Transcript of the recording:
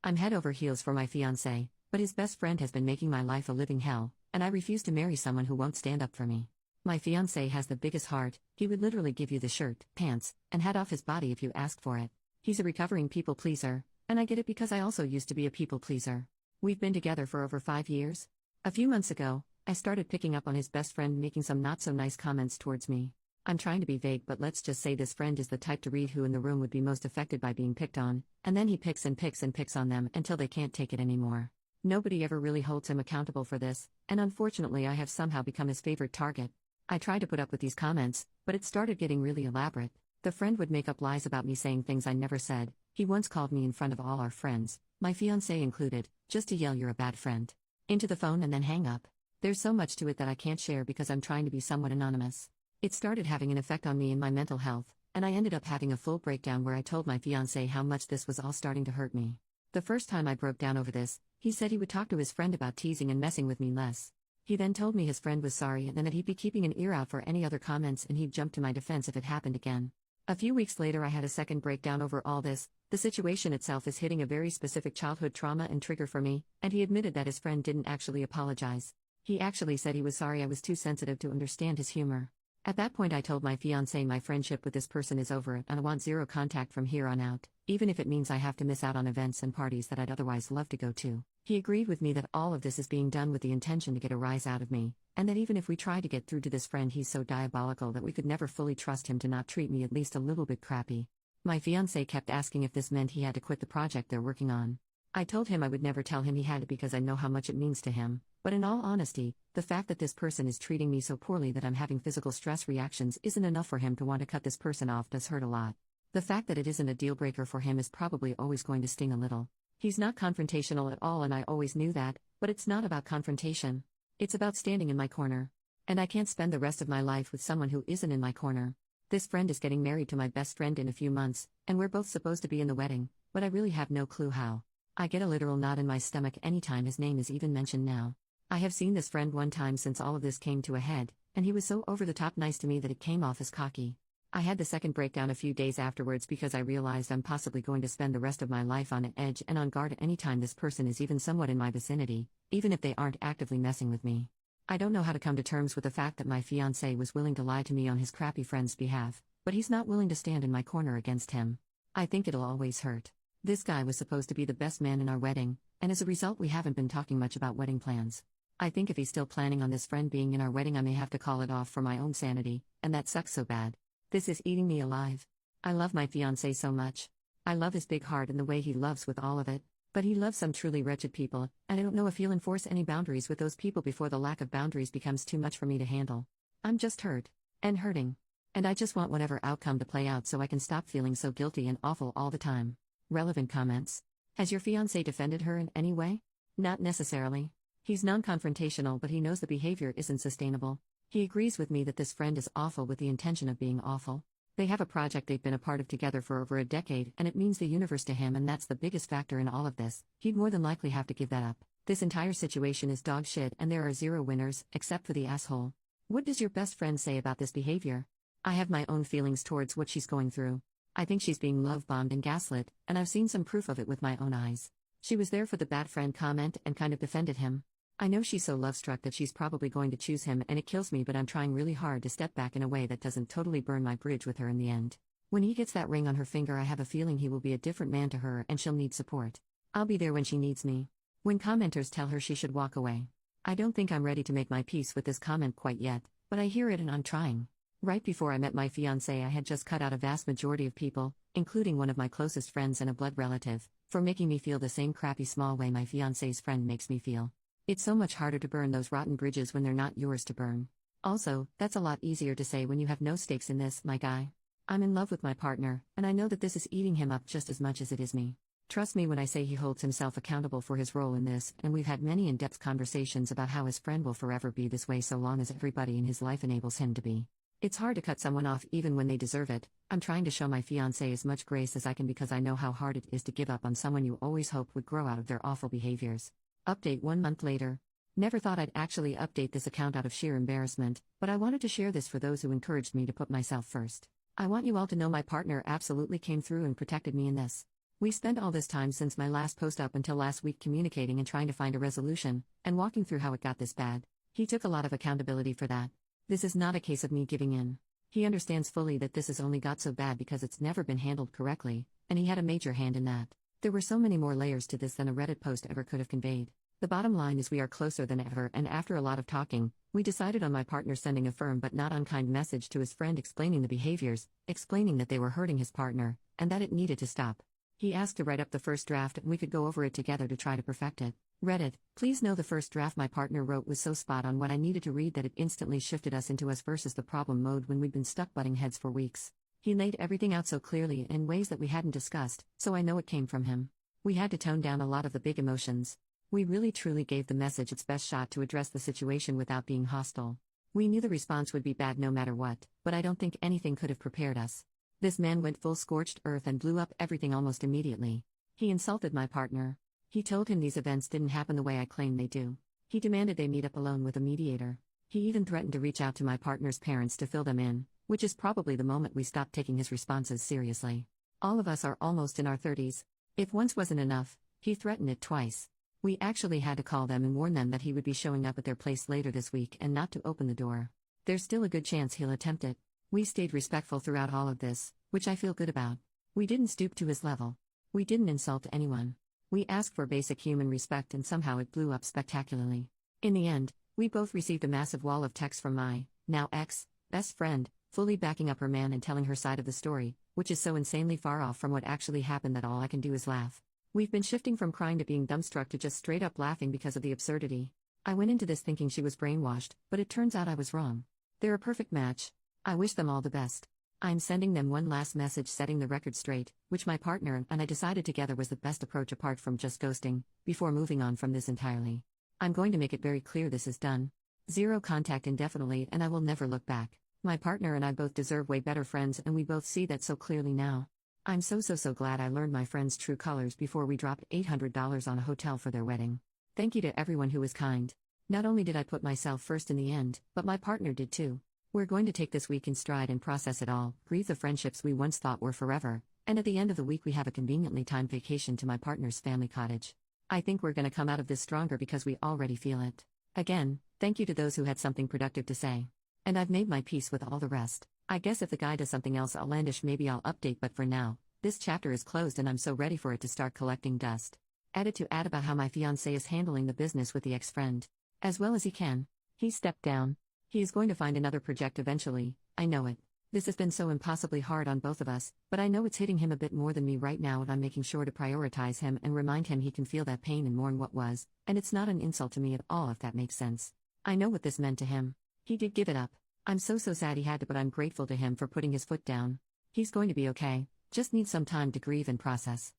I'm head over heels for my fiancé, but his best friend has been making my life a living hell, and I refuse to marry someone who won't stand up for me. My fiancé has the biggest heart, he would literally give you the shirt, pants, and hat off his body if you asked for it. He's a recovering people pleaser, and I get it because I also used to be a people pleaser. We've been together for over 5 years. A few months ago, I started picking up on his best friend making some not so nice comments towards me. I'm trying to be vague, but let's just say this friend is the type to read who in the room would be most affected by being picked on, and then he picks and picks and picks on them until they can't take it anymore. Nobody ever really holds him accountable for this, and unfortunately I have somehow become his favorite target. I tried to put up with these comments, but it started getting really elaborate. The friend would make up lies about me saying things I never said. He once called me in front of all our friends, my fiancé included, just to yell "you're a bad friend" into the phone and then hang up. There's so much to it that I can't share because I'm trying to be somewhat anonymous. It started having an effect on me and my mental health, and I ended up having a full breakdown where I told my fiancé how much this was all starting to hurt me. The first time I broke down over this, he said he would talk to his friend about teasing and messing with me less. He then told me his friend was sorry and then that he'd be keeping an ear out for any other comments and he'd jump to my defense if it happened again. A few weeks later I had a second breakdown over all this. The situation itself is hitting a very specific childhood trauma and trigger for me, and he admitted that his friend didn't actually apologize. He actually said he was sorry I was too sensitive to understand his humor. At that point I told my fiancé my friendship with this person is over and I want zero contact from here on out, even if it means I have to miss out on events and parties that I'd otherwise love to go to. He agreed with me that all of this is being done with the intention to get a rise out of me, and that even if we try to get through to this friend he's so diabolical that we could never fully trust him to not treat me at least a little bit crappy. My fiancé kept asking if this meant he had to quit the project they're working on. I told him I would never tell him he had to because I know how much it means to him, but in all honesty, the fact that this person is treating me so poorly that I'm having physical stress reactions isn't enough for him to want to cut this person off does hurt a lot. The fact that it isn't a deal breaker for him is probably always going to sting a little. He's not confrontational at all and I always knew that, but it's not about confrontation. It's about standing in my corner. And I can't spend the rest of my life with someone who isn't in my corner. This friend is getting married to my best friend in a few months, and we're both supposed to be in the wedding, but I really have no clue how. I get a literal knot in my stomach anytime his name is even mentioned now. I have seen this friend one time since all of this came to a head, and he was so over the top nice to me that it came off as cocky. I had the second breakdown a few days afterwards because I realized I'm possibly going to spend the rest of my life on edge and on guard anytime this person is even somewhat in my vicinity, even if they aren't actively messing with me. I don't know how to come to terms with the fact that my fiancé was willing to lie to me on his crappy friend's behalf, but he's not willing to stand in my corner against him. I think it'll always hurt. This guy was supposed to be the best man in our wedding, and as a result we haven't been talking much about wedding plans. I think if he's still planning on this friend being in our wedding I may have to call it off for my own sanity, and that sucks so bad. This is eating me alive. I love my fiancé so much. I love his big heart and the way he loves with all of it, but he loves some truly wretched people, and I don't know if he'll enforce any boundaries with those people before the lack of boundaries becomes too much for me to handle. I'm just hurt. And hurting. And I just want whatever outcome to play out so I can stop feeling so guilty and awful all the time. Relevant comments. Has your fiancé defended her in any way? Not necessarily. He's non-confrontational but he knows the behavior isn't sustainable. He agrees with me that this friend is awful with the intention of being awful. They have a project they've been a part of together for over a decade and it means the universe to him and that's the biggest factor in all of this. He'd more than likely have to give that up. This entire situation is dog shit and there are zero winners, except for the asshole. What does your best friend say about this behavior? I have my own feelings towards what she's going through. I think she's being love-bombed and gaslit, and I've seen some proof of it with my own eyes. She was there for the bad friend comment and kind of defended him. I know she's so love-struck that she's probably going to choose him and it kills me but I'm trying really hard to step back in a way that doesn't totally burn my bridge with her in the end. When he gets that ring on her finger I have a feeling he will be a different man to her and she'll need support. I'll be there when she needs me. When commenters tell her she should walk away. I don't think I'm ready to make my peace with this comment quite yet, but I hear it and I'm trying. Right before I met my fiancé I had just cut out a vast majority of people, including one of my closest friends and a blood relative, for making me feel the same crappy small way my fiancé's friend makes me feel. It's so much harder to burn those rotten bridges when they're not yours to burn. Also, that's a lot easier to say when you have no stakes in this, my guy. I'm in love with my partner, and I know that this is eating him up just as much as it is me. Trust me when I say he holds himself accountable for his role in this, and we've had many in-depth conversations about how his friend will forever be this way so long as everybody in his life enables him to be. It's hard to cut someone off even when they deserve it. I'm trying to show my fiancé as much grace as I can because I know how hard it is to give up on someone you always hope would grow out of their awful behaviors. Update 1 month later. Never thought I'd actually update this account out of sheer embarrassment, but I wanted to share this for those who encouraged me to put myself first. I want you all to know my partner absolutely came through and protected me in this. We spent all this time since my last post up until last week communicating and trying to find a resolution, and walking through how it got this bad. He took a lot of accountability for that. This is not a case of me giving in. He understands fully that this has only got so bad because it's never been handled correctly, and he had a major hand in that. There were so many more layers to this than a Reddit post ever could have conveyed. The bottom line is we are closer than ever, and after a lot of talking, we decided on my partner sending a firm but not unkind message to his friend explaining the behaviors, explaining that they were hurting his partner, and that it needed to stop. He asked to write up the first draft and we could go over it together to try to perfect it. Reddit, please know the first draft my partner wrote was so spot on what I needed to read that it instantly shifted us into us versus the problem mode when we'd been stuck butting heads for weeks. He laid everything out so clearly in ways that we hadn't discussed, so I know it came from him. We had to tone down a lot of the big emotions. We really truly gave the message its best shot to address the situation without being hostile. We knew the response would be bad no matter what, but I don't think anything could have prepared us. This man went full scorched earth and blew up everything almost immediately. He insulted my partner. He told him these events didn't happen the way I claim they do. He demanded they meet up alone with a mediator. He even threatened to reach out to my partner's parents to fill them in, which is probably the moment we stopped taking his responses seriously. All of us are almost in our 30s. If once wasn't enough, he threatened it twice. We actually had to call them and warn them that he would be showing up at their place later this week and not to open the door. There's still a good chance he'll attempt it. We stayed respectful throughout all of this, which I feel good about. We didn't stoop to his level. We didn't insult anyone. We asked for basic human respect and somehow it blew up spectacularly. In the end, we both received a massive wall of text from my, now ex, best friend, fully backing up her man and telling her side of the story, which is so insanely far off from what actually happened that all I can do is laugh. We've been shifting from crying to being dumbstruck to just straight up laughing because of the absurdity. I went into this thinking she was brainwashed, but it turns out I was wrong. They're a perfect match. I wish them all the best. I'm sending them one last message setting the record straight, which my partner and I decided together was the best approach apart from just ghosting, before moving on from this entirely. I'm going to make it very clear this is done. Zero contact indefinitely and I will never look back. My partner and I both deserve way better friends and we both see that so clearly now. I'm so glad I learned my friend's true colors before we dropped $800 on a hotel for their wedding. Thank you to everyone who was kind. Not only did I put myself first in the end, but my partner did too. We're going to take this week in stride and process it all, grieve the friendships we once thought were forever, and at the end of the week we have a conveniently timed vacation to my partner's family cottage. I think we're going to come out of this stronger because we already feel it. Again, thank you to those who had something productive to say. And I've made my peace with all the rest. I guess if the guy does something else outlandish maybe I'll update, but for now, this chapter is closed and I'm so ready for it to start collecting dust. Added to add about how my fiancé is handling the business with the ex-friend. As well as he can. He stepped down. He is going to find another project eventually, I know it. This has been so impossibly hard on both of us, but I know it's hitting him a bit more than me right now and I'm making sure to prioritize him and remind him he can feel that pain and mourn what was, and it's not an insult to me at all if that makes sense. I know what this meant to him. He did give it up. I'm so sad he had to, but I'm grateful to him for putting his foot down. He's going to be okay, just needs some time to grieve and process.